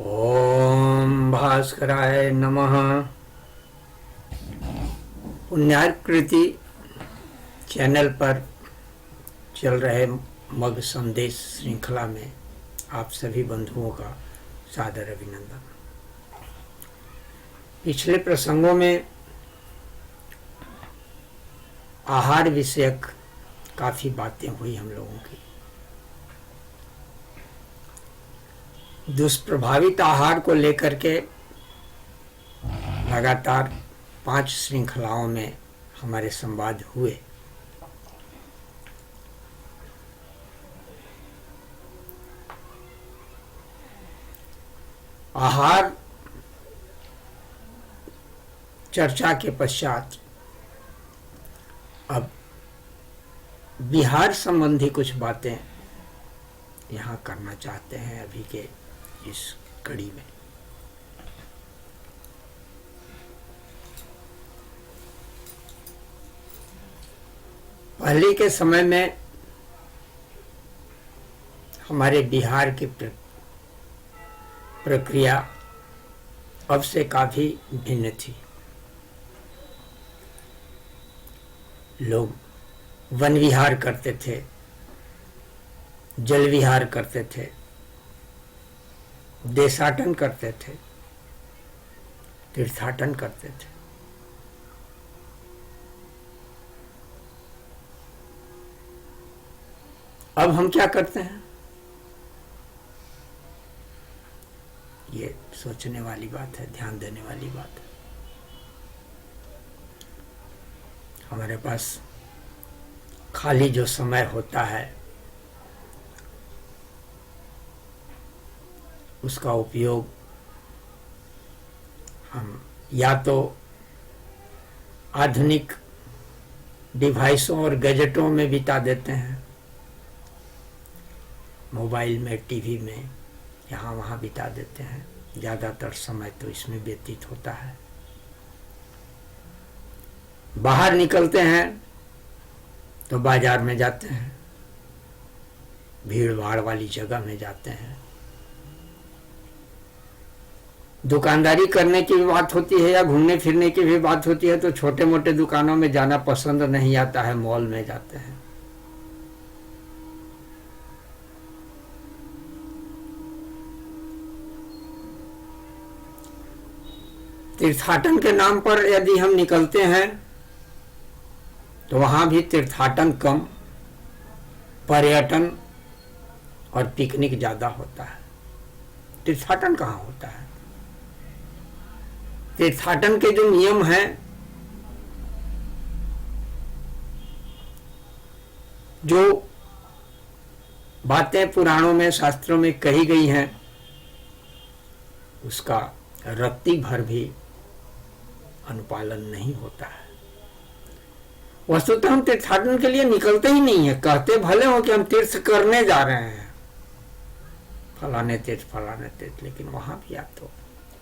ओम भास्कराय नमः। पुण्याकृति चैनल पर चल रहे मग संदेश श्रृंखला में आप सभी बंधुओं का सादर अभिनंदन। पिछले प्रसंगों में आहार विषयक काफी बातें हुई हम लोगों की। दुष्प्रभावित आहार को लेकर के लगातार 5 श्रृंखलाओं में हमारे संवाद हुए। आहार चर्चा के पश्चात अब बिहार संबंधी कुछ बातें यहाँ करना चाहते हैं अभी के इस कड़ी में। पहले के समय में हमारे बिहार की प्रक्रिया अब से काफी भिन्न थी। लोग वन विहार करते थे, जल विहार करते थे, देशाटन करते थे, तीर्थाटन करते थे। अब हम क्या करते हैं? ये सोचने वाली बात है, ध्यान देने वाली बात है। हमारे पास खाली जो समय होता है उसका उपयोग हम या तो आधुनिक डिवाइसों और गैजेटों में बिता देते हैं, मोबाइल में, टीवी में, यहाँ वहाँ बिता देते हैं। ज़्यादातर समय तो इसमें व्यतीत होता है। बाहर निकलते हैं तो बाजार में जाते हैं, भीड़ भाड़ वाली जगह में जाते हैं। दुकानदारी करने की भी बात होती है या घूमने फिरने की भी बात होती है तो छोटे मोटे दुकानों में जाना पसंद नहीं आता है, मॉल में जाते हैं। तीर्थाटन के नाम पर यदि हम निकलते हैं तो वहां भी तीर्थाटन कम, पर्यटन और पिकनिक ज्यादा होता है। तीर्थाटन कहाँ होता है? तीर्थाटन के जो नियम हैं, जो बातें पुराणों में, शास्त्रों में कही गई हैं, उसका रत्ती भर भी अनुपालन नहीं होता है। वस्तुतः हम तीर्थाटन के लिए निकलते ही नहीं है। कहते भले हो कि हम तीर्थ करने जा रहे हैं, फलाने तीर्थ, लेकिन वहां भी आप तो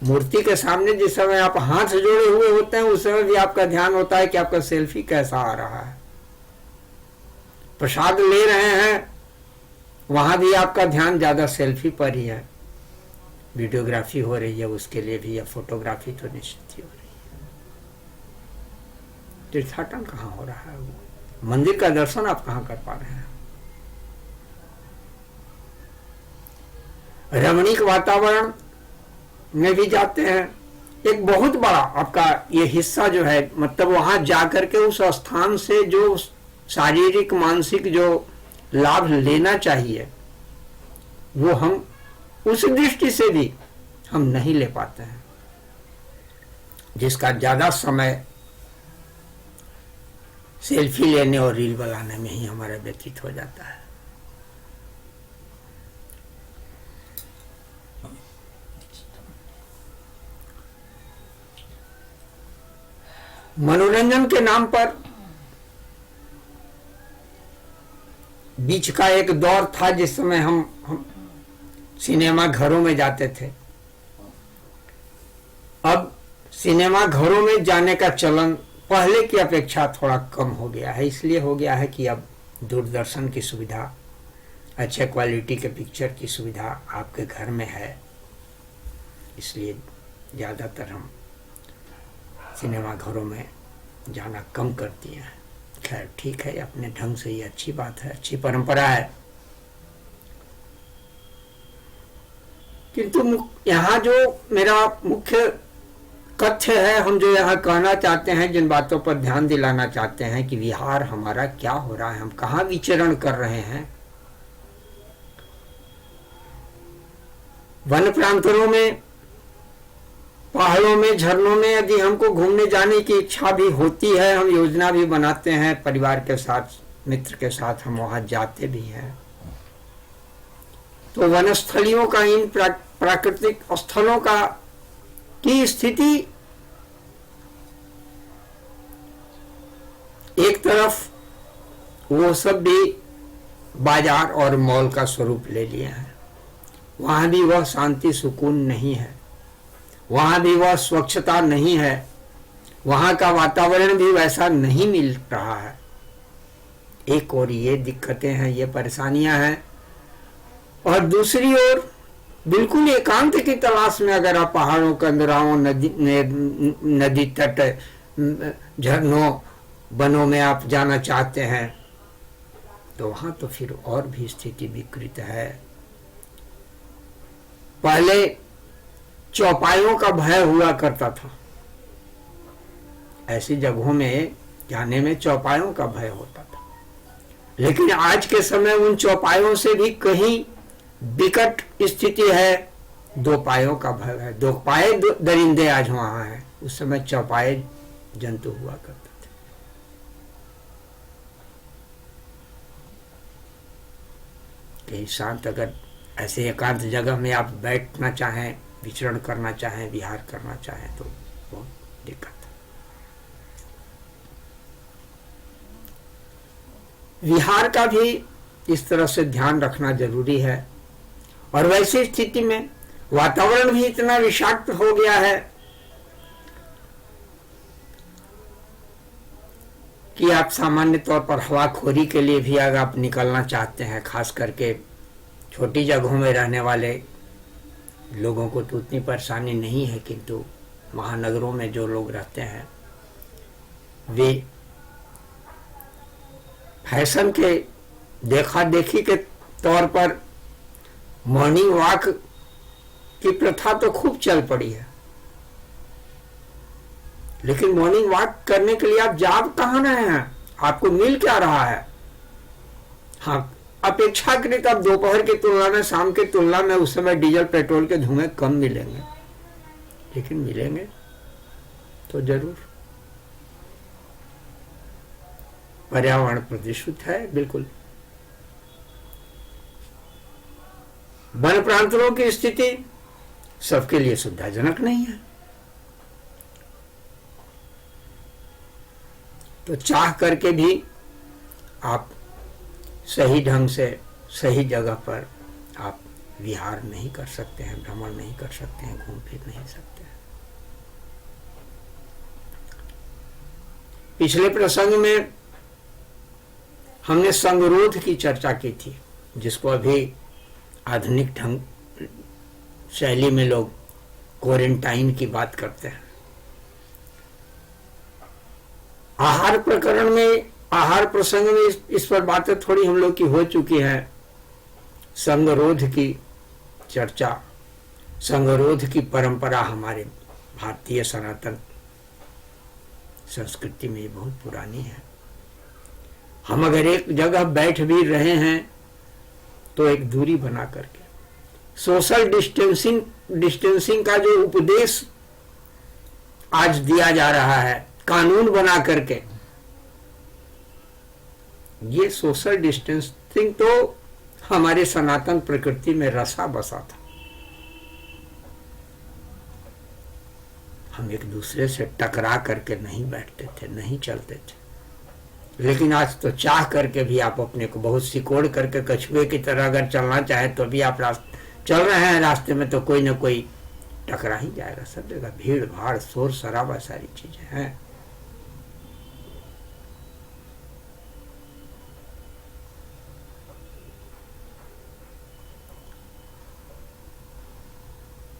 मूर्ति के सामने जिस समय आप हाथ जोड़े हुए होते हैं उस समय भी आपका ध्यान होता है कि आपका सेल्फी कैसा आ रहा है। प्रसाद ले रहे हैं, वहां भी आपका ध्यान ज्यादा सेल्फी पर ही है। वीडियोग्राफी हो रही है उसके लिए भी, या फोटोग्राफी तो निश्चित ही हो रही है। तीर्थाटन कहाँ हो रहा है? मंदिर का दर्शन आप कहाँ कर पा रहे हैं? रमणीक वातावरण में भी जाते हैं। एक बहुत बड़ा आपका ये हिस्सा जो है, मतलब वहां जाकर के उस स्थान से जो शारीरिक मानसिक जो लाभ लेना चाहिए वो हम उस दृष्टि से भी हम नहीं ले पाते हैं, जिसका ज्यादा समय सेल्फी लेने और रील बनाने में ही हमारा व्यतीत हो जाता है। मनोरंजन के नाम पर बीच का एक दौर था जिस समय हम सिनेमा घरों में जाते थे। अब सिनेमा घरों में जाने का चलन पहले की अपेक्षा थोड़ा कम हो गया है। इसलिए हो गया है कि अब दूरदर्शन की सुविधा, अच्छे क्वालिटी के पिक्चर की सुविधा आपके घर में है। इसलिए ज़्यादातर हम सिनेमा घरों में जाना कम कर दिए हैं। खैर ठीक है, अपने ढंग से ये अच्छी बात है, अच्छी परंपरा है। किंतु यहाँ जो मेरा मुख्य कथ्य है, हम जो यहाँ कहना चाहते हैं, जिन बातों पर ध्यान दिलाना चाहते हैं कि विहार हमारा क्या हो रहा है, हम कहाँ विचरण कर रहे हैं। वन प्रांतों में, पहाड़ों में, झरनों में यदि हमको घूमने जाने की इच्छा भी होती है, हम योजना भी बनाते हैं परिवार के साथ, मित्र के साथ हम वहां जाते भी हैं, तो वनस्थलियों का, इन प्राकृतिक स्थलों का की स्थिति एक तरफ वो सब भी बाजार और मॉल का स्वरूप ले लिए हैं। वहां भी वह शांति सुकून नहीं है, वहां भी वह स्वच्छता नहीं है, वहां का वातावरण भी वैसा नहीं मिल रहा है। एक और ये दिक्कतें हैं, ये परेशानियां हैं, और दूसरी ओर बिल्कुल एकांत की तलाश में अगर आप पहाड़ों के अंदर आओ, नदी तट, झरनों, वनों में आप जाना चाहते हैं, तो वहां तो फिर और भी स्थिति विकृत है। पहले चौपायों का भय हुआ करता था, ऐसी जगहों में जाने में चौपायों का भय होता था, लेकिन आज के समय उन चौपायों से भी कहीं विकट स्थिति है, दो पायों का भय है। दो पाए दरिंदे आज वहां हैं, उस समय चौपाए जंतु हुआ करते थे। कहीं शांत, अगर ऐसे एकांत जगह में आप बैठना चाहें, विचरण करना चाहें, विहार करना चाहें, तो बहुत दिक्कत है। विहार का भी इस तरह से ध्यान रखना जरूरी है। और वैसी स्थिति में वातावरण भी इतना विषाक्त हो गया है कि आप सामान्य तौर पर हवाखोरी के लिए भी अगर आप निकलना चाहते हैं, खास करके छोटी जगहों में रहने वाले लोगों को तो उतनी परेशानी नहीं है, किंतु महानगरों में जो लोग रहते हैं, वे फैशन के देखा देखी के तौर पर मॉर्निंग वॉक की प्रथा तो खूब चल पड़ी है, लेकिन मॉर्निंग वॉक करने के लिए आप जा कहां रहे हैं, आपको मिल क्या रहा है। हाँ, अपेक्षाकृत अब दोपहर की तुलना में, शाम की तुलना में उस समय डीजल पेट्रोल के धुएं कम मिलेंगे, लेकिन मिलेंगे तो जरूर। पर्यावरण प्रदूषित है बिल्कुल। वन प्रांतों की स्थिति सबके लिए सुविधाजनक नहीं है, तो चाह करके भी आप सही ढंग से, सही जगह पर आप विहार नहीं कर सकते हैं, भ्रमण नहीं कर सकते हैं, घूम फिर नहीं सकते हैं। पिछले प्रसंग में हमने संगरोध की चर्चा की थी, जिसको अभी आधुनिक ढंग शैली में लोग क्वारंटाइन की बात करते हैं। आहार प्रकरण में, आहार प्रसंग में इस पर बातें थोड़ी हम लोग की हो चुकी है। संगरोध की चर्चा, संगरोध की परंपरा हमारे भारतीय सनातन संस्कृति में बहुत पुरानी है। हम अगर एक जगह बैठ भी रहे हैं तो एक दूरी बना करके, सोशल डिस्टेंसिंग का जो उपदेश आज दिया जा रहा है कानून बना करके, ये सोशल डिस्टेंसिंग तो हमारे सनातन प्रकृति में रसा बसा था। हम एक दूसरे से टकरा करके नहीं बैठते थे, नहीं चलते थे, लेकिन आज तो चाह करके भी आप अपने को बहुत सिकोड़ करके कछुए की तरह अगर चलना चाहे तो भी आप चल रहे हैं, रास्ते में तो कोई ना कोई टकरा ही जाएगा। सब जगह भीड़ भाड़, शोर शराबा, सारी चीजें हैं।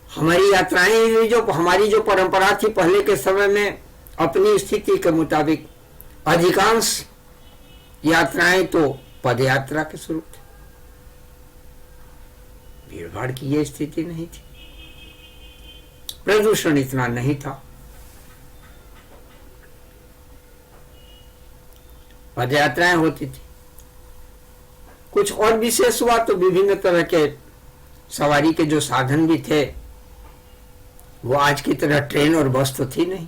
हमारी यात्राएं जो हमारी जो परंपरा थी पहले के समय में, अपनी स्थिति के मुताबिक अधिकांश यात्राएं तो पद यात्रा के स्वरूप थे। भीड़ भाड़ की ये स्थिति नहीं थी, प्रदूषण इतना नहीं था। पद यात्राएं होती थी। कुछ और विशेष हुआ तो विभिन्न तरह के सवारी के जो साधन भी थे वो आज की तरह ट्रेन और बस तो थी नहीं,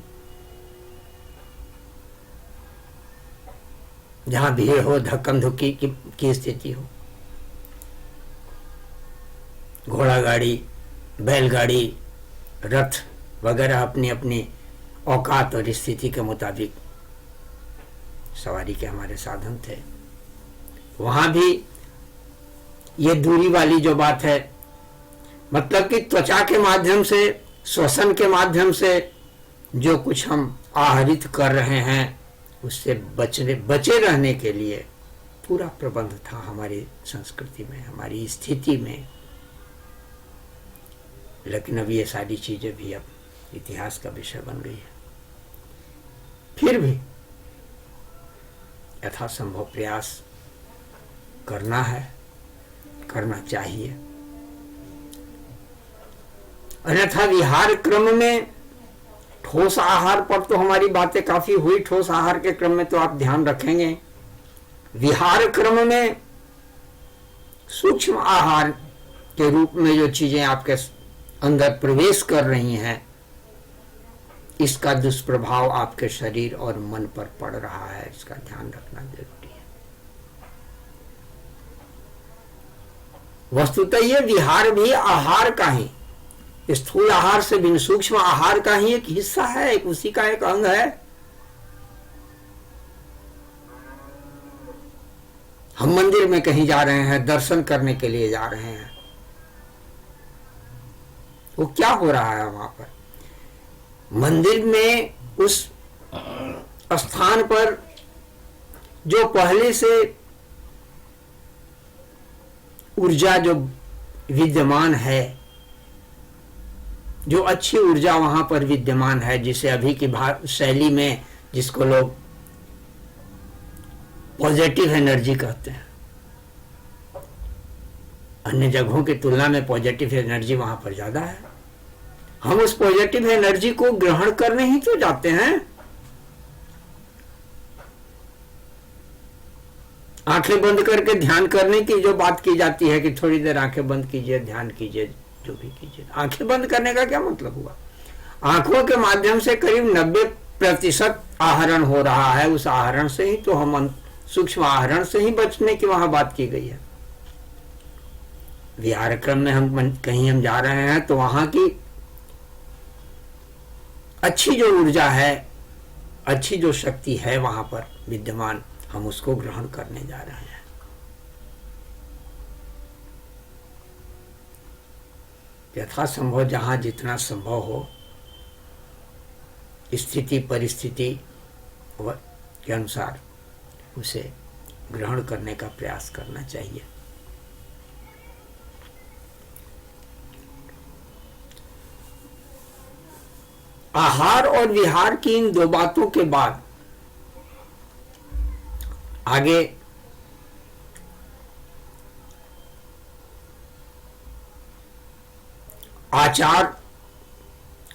जहां भीड़ हो, धक्कम धुक्की की स्थिति हो। घोड़ा गाड़ी, बैलगाड़ी, रथ वगैरह अपनी अपनी औकात और स्थिति के मुताबिक सवारी के हमारे साधन थे। वहां भी ये दूरी वाली जो बात है, मतलब कि त्वचा के माध्यम से, श्वसन के माध्यम से जो कुछ हम आहरित कर रहे हैं उससे बचे रहने के लिए पूरा प्रबंध था हमारी संस्कृति में, हमारी स्थिति में। लेकिन अब ये सारी चीजें भी अब इतिहास का विषय बन गई है। फिर भी यथासंभव प्रयास करना है, करना चाहिए। अन्यथा विहार क्रम में ठोस आहार पर तो हमारी बातें काफी हुई। ठोस आहार के क्रम में तो आप ध्यान रखेंगे। विहार क्रम में सूक्ष्म आहार के रूप में जो चीजें आपके अंदर प्रवेश कर रही हैं, इसका दुष्प्रभाव आपके शरीर और मन पर पड़ रहा है, इसका ध्यान रखना जरूरी है। वस्तुतः ये विहार भी आहार का ही, स्थूल आहार से भिन्न सूक्ष्म आहार का ही एक हिस्सा है, एक उसी का एक अंग है। हम मंदिर में कहीं जा रहे हैं, दर्शन करने के लिए जा रहे हैं, वो क्या हो रहा है वहां पर? मंदिर में उस स्थान पर जो पहले से ऊर्जा जो विद्यमान है, जो अच्छी ऊर्जा वहां पर विद्यमान है, जिसे अभी की शैली में जिसको लोग पॉजिटिव एनर्जी कहते हैं, अन्य जगहों की तुलना में पॉजिटिव एनर्जी वहां पर ज्यादा है। हम उस पॉजिटिव एनर्जी को ग्रहण करने ही तो जाते हैं। आंखें बंद करके ध्यान करने की जो बात की जाती है कि थोड़ी देर आंखें बंद कीजिए, ध्यान कीजिए, जो भी कीजिए, आंखें बंद करने का क्या मतलब हुआ? आंखों के माध्यम से करीब 90% आहरण हो रहा है। उस आहरण से ही तो हम सूक्ष्म आहरण से ही बचने की वहां बात की गई है। विहार क्रम में हम कहीं हम जा रहे हैं तो वहां की अच्छी जो ऊर्जा है, अच्छी जो शक्ति है वहां पर विद्यमान, हम उसको ग्रहण करने जा रहे हैं। यथासंभव जहां जितना संभव हो, स्थिति परिस्थिति के अनुसार उसे ग्रहण करने का प्रयास करना चाहिए। आहार और विहार की इन दो बातों के बाद आगे आचार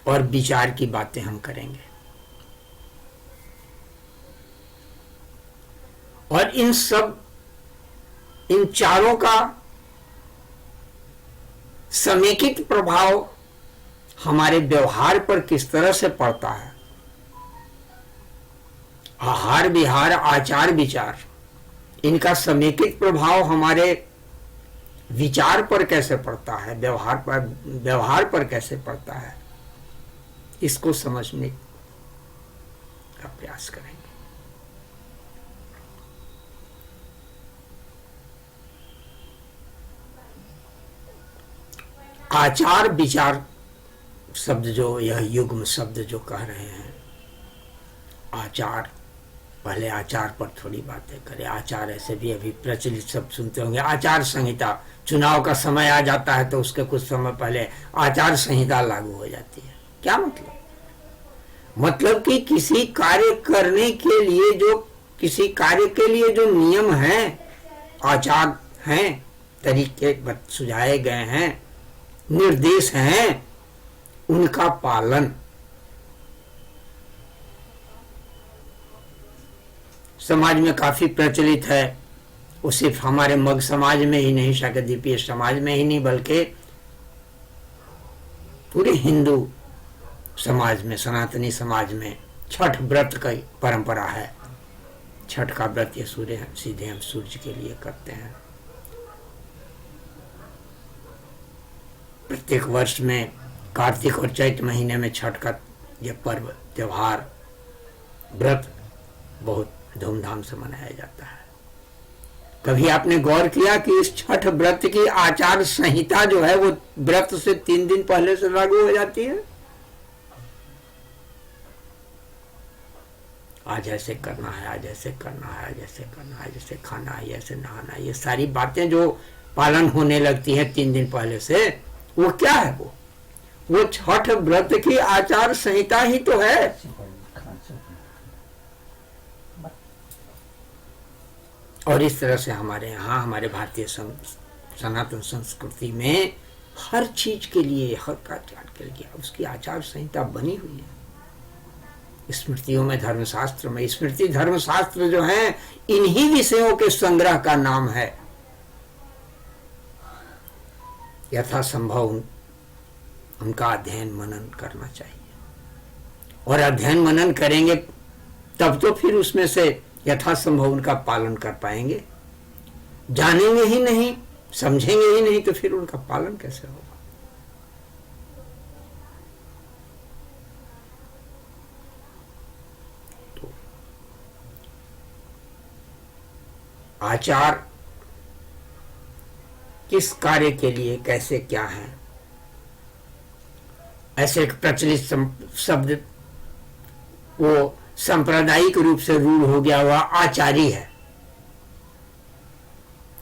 और विचार की बातें हम करेंगे। और इन चारों का समेकित प्रभाव हमारे व्यवहार पर किस तरह से पड़ता है। आहार विहार आचार विचार, इनका समेकित प्रभाव हमारे विचार पर कैसे पड़ता है, व्यवहार पर कैसे पड़ता है, इसको समझने का प्रयास करेंगे। आचार विचार शब्द जो, यह युग्म शब्द जो कह रहे हैं, आचार पहले आचार पर थोड़ी बातें करें। आचार ऐसे भी अभी प्रचलित सब सुनते होंगे, आचार संहिता। चुनाव का समय आ जाता है तो उसके कुछ समय पहले आचार संहिता लागू हो जाती है। क्या मतलब? मतलब कि किसी कार्य करने के लिए जो, किसी कार्य के लिए जो नियम हैं, आचार हैं, तरीके सुझाए गए हैं, निर्देश हैं, उनका पालन। समाज में काफी प्रचलित है, वो सिर्फ हमारे मग समाज में ही नहीं, शाकद्वीपीय समाज में ही नहीं, बल्कि पूरे हिंदू समाज में, सनातनी समाज में छठ व्रत की परंपरा है। छठ का व्रत ये सूर्य सीधे हम सूर्य के लिए करते हैं। प्रत्येक वर्ष में कार्तिक और चैत महीने में छठ का ये पर्व, त्योहार, व्रत बहुत धूमधाम से मनाया जाता है। कभी आपने गौर किया कि इस छठ व्रत की आचार संहिता जो है वो व्रत से 3 दिन पहले से लागू हो जाती है? आज ऐसे करना है, आज ऐसे करना है, आज ऐसे करना है, जैसे खाना है, ऐसे नहाना है, ये सारी बातें जो पालन होने लगती है 3 दिन पहले से, वो क्या है? वो छठ व्रत की आचार संहिता ही तो है। और इस तरह से हमारे यहाँ, हमारे भारतीय सनातन संस्कृति में हर चीज के लिए, हर आचार के लिए उसकी आचार संहिता बनी हुई है। स्मृतियों में, धर्मशास्त्र में, स्मृति धर्मशास्त्र जो है, इन्हीं विषयों के संग्रह का नाम है। यथासंभव उनका अध्ययन मनन करना चाहिए, और अध्ययन मनन करेंगे तब तो फिर उसमें से यथासंभव उनका पालन कर पाएंगे। जानेंगे ही नहीं, समझेंगे ही नहीं, तो फिर उनका पालन कैसे होगा? तो आचार किस कार्य के लिए, कैसे, क्या है? ऐसे एक प्रचलित शब्द वो सांप्रदायिक रूप से रूढ़ हो गया हुआ आचारी है।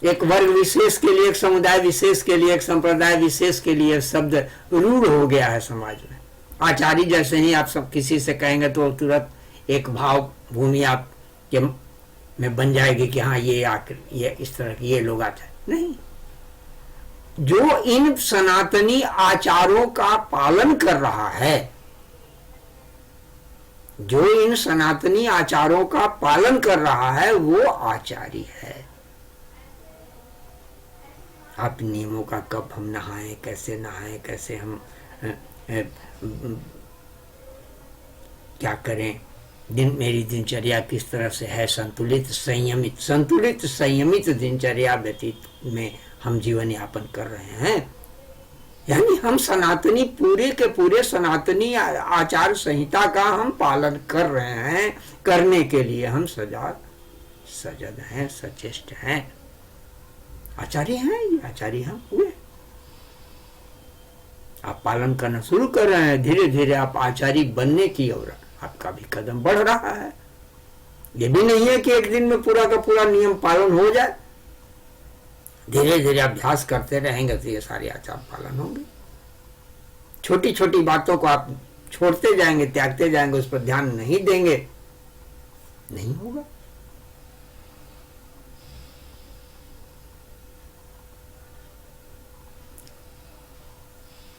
एक वर्ग विशेष के लिए, एक समुदाय विशेष के लिए, एक संप्रदाय विशेष के लिए शब्द रूढ़ हो गया है समाज में। आचारी जैसे ही आप सब किसी से कहेंगे तो तुरंत एक भाव भूमि आप के में बन जाएगी कि हाँ ये आकर, ये इस तरह के ये लोग आचार्य नहीं। जो इन सनातनी आचारों का पालन कर रहा है, जो इन सनातनी आचारों का पालन कर रहा है, वो आचारी है। आप नियमों का, कब हम नहाएं, कैसे हम क्या करें, मेरी दिनचर्या किस तरह से है, संतुलित संयमित दिनचर्या व्यतीत में हम जीवन यापन कर रहे हैं। यानी हम सनातनी, पूरे के पूरे सनातनी आचार संहिता का हम पालन कर रहे हैं। करने के लिए हम सजग हैं, सचेष्ट हैं, आचार्य हैं। ये आचार्य हम हुए। आप पालन करना शुरू कर रहे हैं, धीरे धीरे आप आचार्य बनने की ओर आपका भी कदम बढ़ रहा है। ये भी नहीं है कि एक दिन में पूरा का पूरा नियम पालन हो जाए। धीरे धीरे अभ्यास करते रहेंगे तो ये सारे आचार पालन होंगे। छोटी छोटी बातों को आप छोड़ते जाएंगे, त्यागते जाएंगे, उस पर ध्यान नहीं देंगे, नहीं होगा।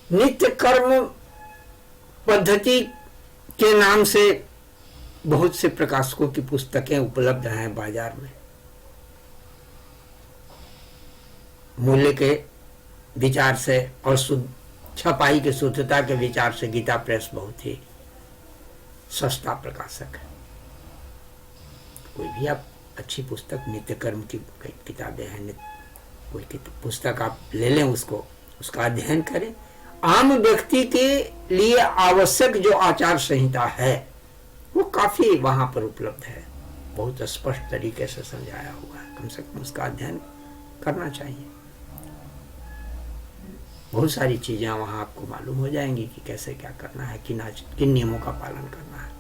नित्य कर्म पद्धति के नाम से बहुत से प्रकाशकों की पुस्तकें उपलब्ध हैं बाजार में। मूल्य के विचार से और छपाई के शुद्धता के विचार से गीता प्रेस बहुत ही सस्ता प्रकाशक है। कोई भी आप अच्छी पुस्तक, नित्य कर्म की किताबें हैं, कोई पुस्तक आप ले लें, उसका अध्ययन करें। आम व्यक्ति के लिए आवश्यक जो आचार संहिता है वो काफी वहां पर उपलब्ध है, बहुत स्पष्ट तरीके से समझाया हुआ है। कम से कम उसका अध्ययन करना चाहिए। बहुत सारी चीजें वहां आपको मालूम हो जाएंगी कि कैसे क्या करना है, किन नियमों का पालन करना है।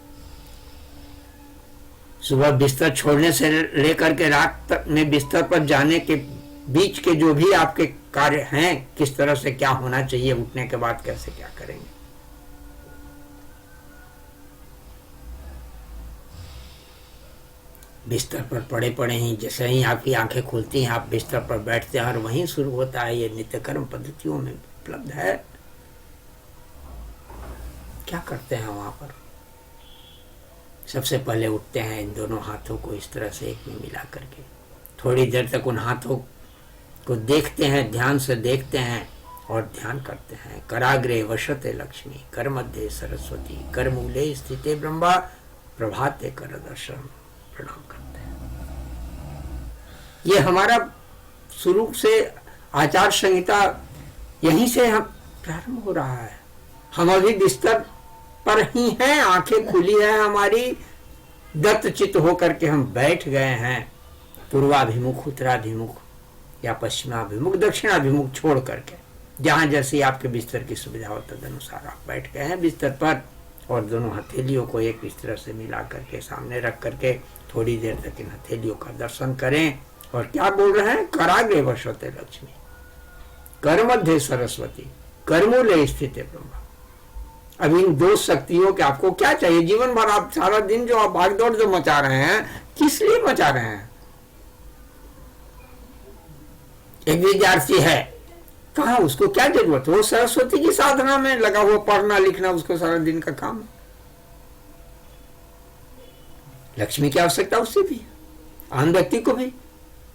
सुबह बिस्तर छोड़ने से लेकर के रात तक में बिस्तर पर जाने के बीच के जो भी आपके कार्य हैं, किस तरह से क्या होना चाहिए, उठने के बाद कैसे क्या करेंगे। बिस्तर पर पड़े पड़े ही जैसे ही आपकी आंखें खुलती हैं, आप बिस्तर पर बैठते हैं और वहीं शुरू होता है। ये नित्य कर्म पद्धतियों में उपलब्ध है। क्या करते हैं वहां पर? सबसे पहले उठते हैं, इन दोनों हाथों को इस तरह से एक में मिला करके थोड़ी देर तक उन हाथों को देखते हैं, ध्यान से देखते हैं और ध्यान करते हैं। कराग्रे वसते लक्ष्मी, कर मध्य सरस्वती, कर मूले स्थिते ब्रह्मा, प्रभाते कर दर्शन, प्रणाम करते हैं। ये हमारा शुरू से आचार संहिता यहीं से हम प्रारंभ हो रहा है। हम अभी बिस्तर पर ही हैं, आंखें खुली हैं हमारी, दत्तचित होकर के हम बैठ गए हैं, पूर्वाभिमुख, उत्तराभिमुख या पश्चिमाभिमुख, दक्षिणाभिमुख छोड़ करके, जहां जैसी आपके बिस्तर की सुविधा हो तदनुसार आप बैठ गए हैं बिस्तर पर, और दोनों हथेलियों को एक इस तरह से मिला करके सामने रख करके थोड़ी देर तक इन हथेलियों का दर्शन करें। और क्या बोल रहे हैं? कराग्रे वसते लक्ष्मी, कर मध्य सरस्वती, करमूले स्थिते ब्रह्मा। अब इन दो शक्तियों के आपको क्या चाहिए? जीवन भर आप सारा दिन जो आप भागदौड़ जो मचा रहे हैं, किस लिए मचा रहे हैं? एक विद्यार्थी है, कहा उसको क्या जरूरत है? वो सरस्वती की साधना में लगा हुआ, पढ़ना लिखना उसको सारा दिन का काम है। लक्ष्मी की आवश्यकता उससे भी, आम व्यक्ति को भी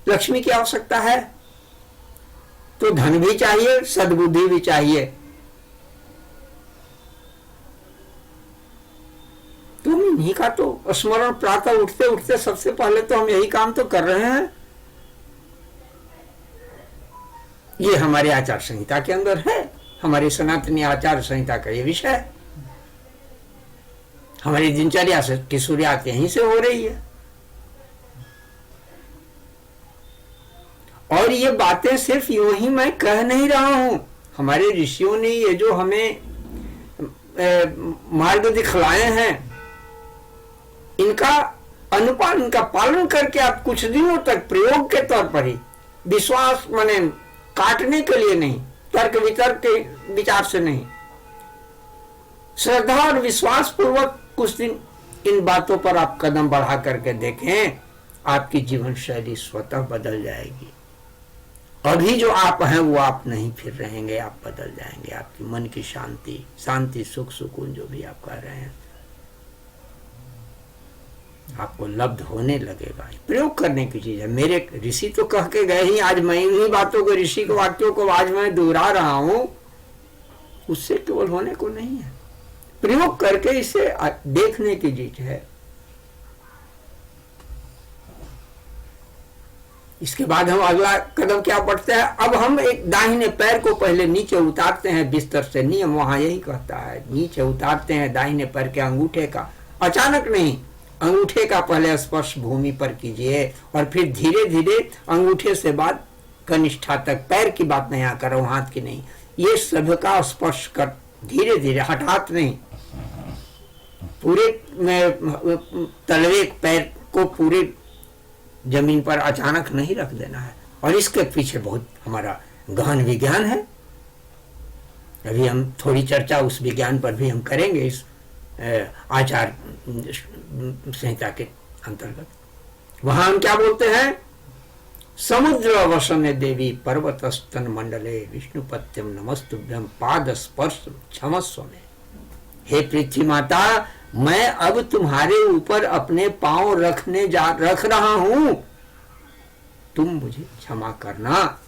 लक्ष्मी की आवश्यकता है। तो धन भी चाहिए, सद्बुद्धि भी चाहिए। तुम इन्हीं का तो स्मरण प्रातः उठते उठते सबसे पहले तो हम यही काम तो कर रहे हैं। ये हमारे आचार संहिता के अंदर है, हमारी सनातनी आचार संहिता का ये विषय है। हमारी दिनचर्या से की शुरुआत यहीं से हो रही है। और ये बातें सिर्फ यूं ही मैं कह नहीं रहा हूं, हमारे ऋषियों ने ये जो हमें मार्ग दिखलाए हैं, इनका अनुपालन, इनका पालन करके आप कुछ दिनों तक प्रयोग के तौर पर ही, विश्वास माने काटने के लिए नहीं, तर्क वितर्क के विचार से नहीं, श्रद्धा और विश्वास पूर्वक कुछ दिन इन बातों पर आप कदम बढ़ा करके देखें, आपकी जीवन शैली स्वतः बदल जाएगी। अभी जो आप हैं वो आप नहीं फिर रहेंगे, आप बदल जाएंगे। आपकी मन की शांति, सुख, सुकून जो भी आप कर रहे हैं आपको लब्ध होने लगेगा। प्रयोग करने की चीज है। मेरे ऋषि तो कह के गए ही, आज मैं इन्हीं बातों को, ऋषि के वाक्यों को आज मैं दोहरा रहा हूं, उससे केवल होने को नहीं है, प्रयोग करके इसे देखने की चीज है। इसके बाद हम अगला कदम क्या बढ़ते हैं? अब हम एक दाहिने पैर को पहले नीचे उतारते हैं बिस्तर से। नियम वहां यही कहता है, नीचे उतारते हैं दाहिने पैर के अंगूठे का, अचानक नहीं, अंगूठे का पहले स्पर्श भूमि पर कीजिए और फिर धीरे धीरे अंगूठे से बाद कनिष्ठा तक, पैर की बात नहीं कर रहा हूं, हाथ की नहीं, ये सब का स्पर्श कर धीरे धीरे, हठात नहीं, पूरे तलवे पैर को पूरे जमीन पर अचानक नहीं रख देना है। और इसके पीछे बहुत हमारा गहन विज्ञान है। अभी हम थोड़ी चर्चा उस विज्ञान पर भी हम करेंगे इस आचार संहिता के अंतर्गत। वहां हम क्या बोलते हैं? समुद्र वसने देवी पर्वतस्तन मंडले विष्णुपत्यम नमस्तुभ्यम पाद स्पर्श क्षमस्व में। हे पृथ्वी माता, मैं अब तुम्हारे ऊपर अपने पांव रख रहा हूं, तुम मुझे क्षमा करना।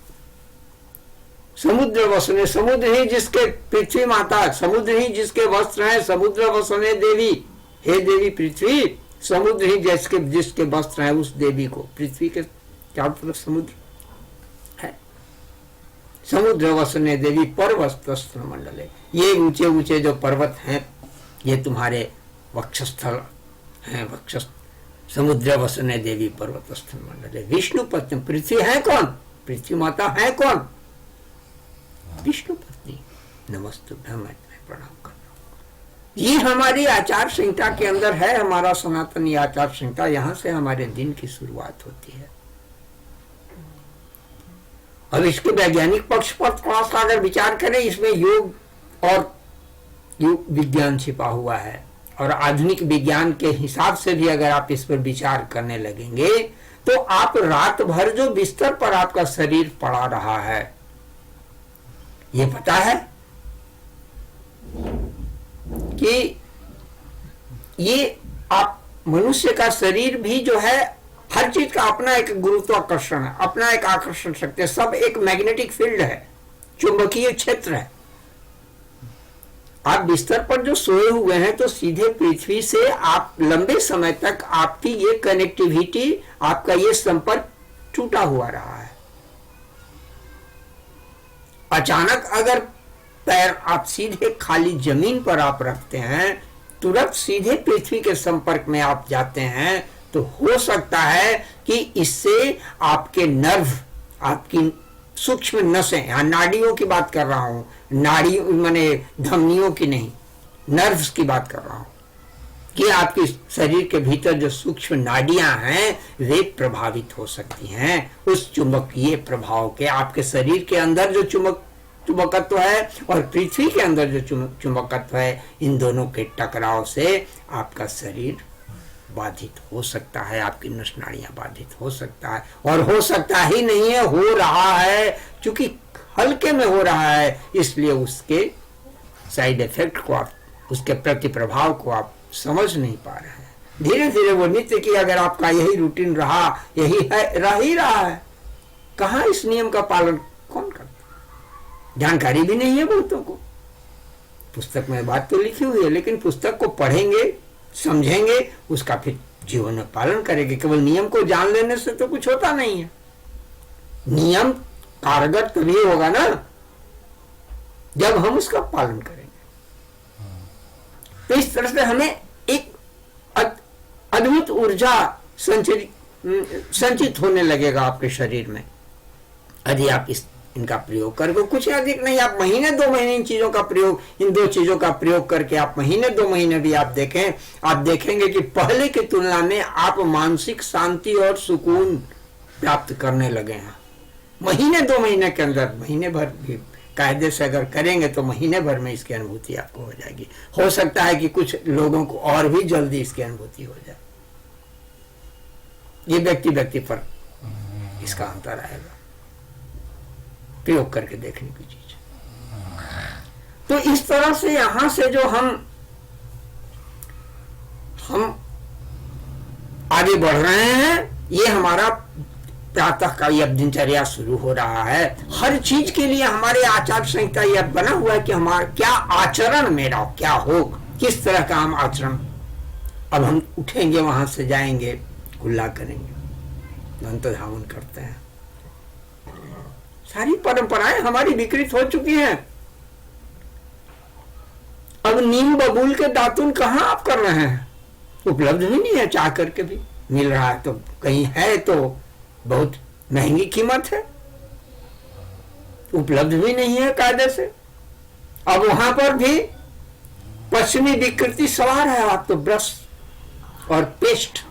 समुद्र वसने, समुद्र ही जिसके, पृथ्वी माता समुद्र ही जिसके वस्त्र हैं, समुद्र वसने देवी, हे देवी पृथ्वी, समुद्र ही जिसके वस्त्र हैं उस देवी को, पृथ्वी के चारों तरफ समुद्र है। समुद्र वसने देवी पर्वतस्थ मंडले, ये ऊंचे ऊंचे जो पर्वत हैं ये तुम्हारे वक्षस्थल हैं, समुद्र वसने देवी पर्वतस्थ मंडले विष्णु पत्नी। पृथ्वी है कौन? पृथ्वी माता है कौन? विष्णु पत्नी। नमस्तुभ्यम, मैं तुम्हें प्रणाम कर रहा हूं। ये हमारी आचार संहिता के अंदर है, हमारा सनातनी आचार संहिता, यहां से हमारे दिन की शुरुआत होती है। अब इसके वैज्ञानिक पक्ष पर थोड़ा सा अगर विचार करें, इसमें योग और योग विज्ञान छिपा हुआ है, और आधुनिक विज्ञान के हिसाब से भी अगर आप इस पर विचार करने लगेंगे तो आप रात भर जो बिस्तर पर आपका शरीर पड़ा रहा है, ये पता है कि ये आप मनुष्य का शरीर भी जो है, हर चीज का अपना एक गुरुत्वाकर्षण है, अपना एक आकर्षण शक्ति है, सब एक मैग्नेटिक फील्ड है, चुंबकीय क्षेत्र है। आप बिस्तर पर जो सोए हुए हैं तो सीधे पृथ्वी से आप लंबे समय तक आपकी ये कनेक्टिविटी, आपका ये संपर्क टूटा हुआ रहा है। अचानक अगर पैर आप सीधे खाली जमीन पर आप रखते हैं, तुरंत सीधे पृथ्वी के संपर्क में आप जाते हैं, तो हो सकता है कि इससे आपके नर्व, आपकी सूक्ष्म नसें, यहां नाड़ियों की बात कर रहा हूं, नाड़ी माने धमनियों की नहीं, नर्व्स की बात कर रहा हूं, कि आपके शरीर के भीतर जो सूक्ष्म नाड़ियां हैं वे प्रभावित हो सकती हैं उस चुंबकीय प्रभाव के। आपके शरीर के अंदर जो चुंबकत्व है और पृथ्वी के अंदर जो चुंबकत्व है, इन दोनों के टकराव से आपका शरीर बाधित हो सकता है, आपकी नस नाड़ियां बाधित हो सकता है, और हो सकता ही नहीं है, हो रहा है। क्योंकि हल्के में हो रहा है, इसलिए उसके साइड इफेक्ट को आप, उसके प्रति प्रभाव को आप समझ नहीं पा रहे हैं। धीरे धीरे वो नित्य की अगर आपका यही रूटीन रहा, यही है, रह ही रहा है, कहां इस नियम का पालन कौन करता? जानकारी भी नहीं है बहुतों को। पुस्तक में बात तो लिखी हुई है, लेकिन पुस्तक को पढ़ेंगे, समझेंगे, उसका फिर जीवन में पालन करेंगे। केवल नियम को जान लेने से तो कुछ होता नहीं है। नियम कारगर तभी होगा ना जब हम उसका पालन करेंगे। तो इस तरह से हमें एक अद्भुत ऊर्जा संचित होने लगेगा आपके शरीर में, यदि आप इनका प्रयोग करके, कुछ अधिक नहीं, आप महीने 2 महीने इन चीजों का प्रयोग, इन 2 चीजों का प्रयोग करके आप महीने 2 महीने भी आप देखें, आप देखेंगे कि पहले की तुलना में आप मानसिक शांति और सुकून प्राप्त करने लगे हैं। महीने 2 महीने के अंदर, महीने भर भी कायदे से अगर करेंगे तो महीने भर में इसकी अनुभूति आपको हो जाएगी। हो सकता है कि कुछ लोगों को और भी जल्दी इसकी अनुभूति हो जाए। ये व्यक्ति पर इसका अंतर आएगा, प्रयोग करके देखने की चीज। तो इस तरह से यहां से जो हम आगे बढ़ रहे हैं, ये हमारा प्रातः का यह दिनचर्या शुरू हो रहा है। हर चीज के लिए हमारे आचार संहिता यह बना हुआ है कि हमारा क्या आचरण मेरा क्या हो, किस तरह का हम आचरण। अब हम उठेंगे, वहां से जाएंगे, कुल्ला करेंगे, दंत धावन करते हैं, सारी परंपराएं हमारी विकृत हो चुकी हैं। अब नीम बबूल के दातुन कहां आप कर रहे हैं? उपलब्ध भी नहीं है, चाह करके भी मिल रहा है तो कहीं है तो बहुत महंगी कीमत है, उपलब्ध भी नहीं है कायदे से। अब वहां पर भी पश्चिमी विकृति सवार है। आप तो ब्रश और पेस्ट,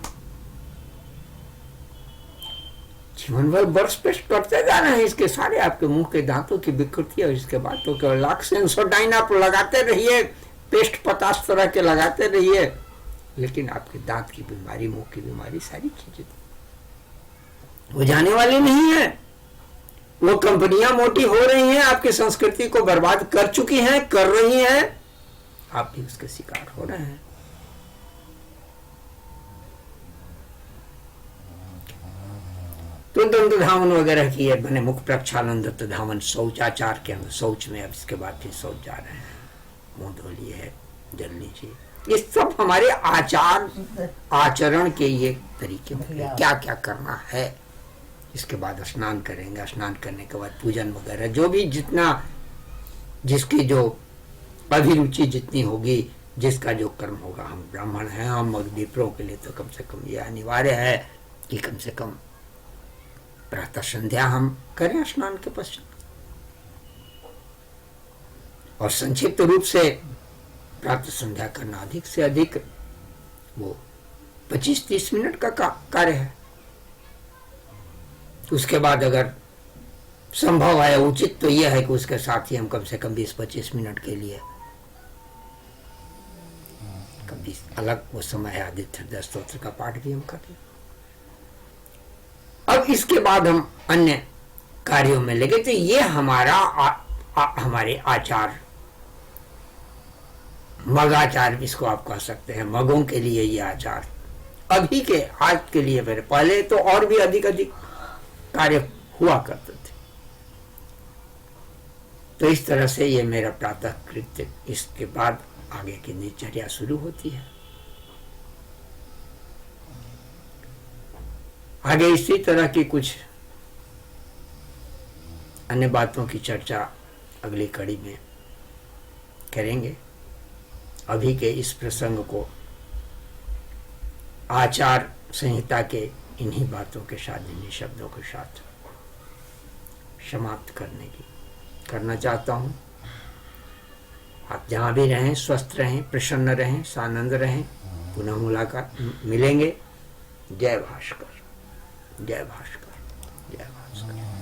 जीवन भर ब्रश पेस्ट करते जा रहे हैं, इसके सारे आपके मुंह के दांतों की विकृति, और इसके बाद तो केवल लाख सेंसोडाइन आप लगाते रहिए, पेस्ट 50 तरह के लगाते रहिए, लेकिन आपके दांत की बीमारी, मुंह की बीमारी, सारी चीजें वो जाने वाली नहीं है। वो कंपनियां मोटी हो रही हैं, आपकी संस्कृति को बर्बाद कर चुकी हैं, कर रही हैं, आप भी उसके शिकार हो रहे हैं। तो दंत धावन वगैरह की है, मैंने मुख प्रक्षालन, दंत धावन, शौचाचार के अंदर शौच में, अब इसके बाद फिर शौच जा रहे हैं, मुंह धो लिए है, जल लीजिए, ये सब हमारे आचरण के ये तरीके हैं, क्या क्या करना है। इसके बाद स्नान करेंगे, स्नान करने के बाद पूजन वगैरह, जो भी जितना जिसकी जो अभिरुचि जितनी होगी, जिसका जो कर्म होगा। हम ब्राह्मण हैं, हम विप्रों के लिए तो कम से कम यह अनिवार्य है कि कम से कम प्रातः संध्या हम करें स्नान के पश्चात। और संक्षिप्त रूप से प्रातः संध्या करना अधिक से अधिक वो 25-30 मिनट का कार्य है। उसके बाद अगर संभव है, उचित तो यह है कि उसके साथ ही हम कम से कम 20-25 मिनट के लिए कभी अलग वो समय है आदित्य हृदय स्तोत्र का पाठ भी हम करें। अब इसके बाद हम अन्य कार्यों में लगे। तो ये हमारा हमारे आचार, मगाचार इसको आप कह सकते हैं, मगों के लिए ये आचार अभी के आज के लिए। मेरे पहले तो और भी अधिक कार्य हुआ करते थे। तो इस तरह से ये मेरा प्रातः कृत्य, इसके बाद आगे की दिनचर्या शुरू होती है। आगे इसी तरह की कुछ अन्य बातों की चर्चा अगली कड़ी में करेंगे। अभी के इस प्रसंग को आचार संहिता के इन्हीं बातों के साथ, इन्हीं शब्दों के साथ समाप्त करना चाहता हूँ। आप जहाँ भी रहें स्वस्थ रहें, प्रसन्न रहें, सानंद रहें। पुनः मुलाकात मिलेंगे। जय भास्कर, जय भास्कर, जय भास्कर।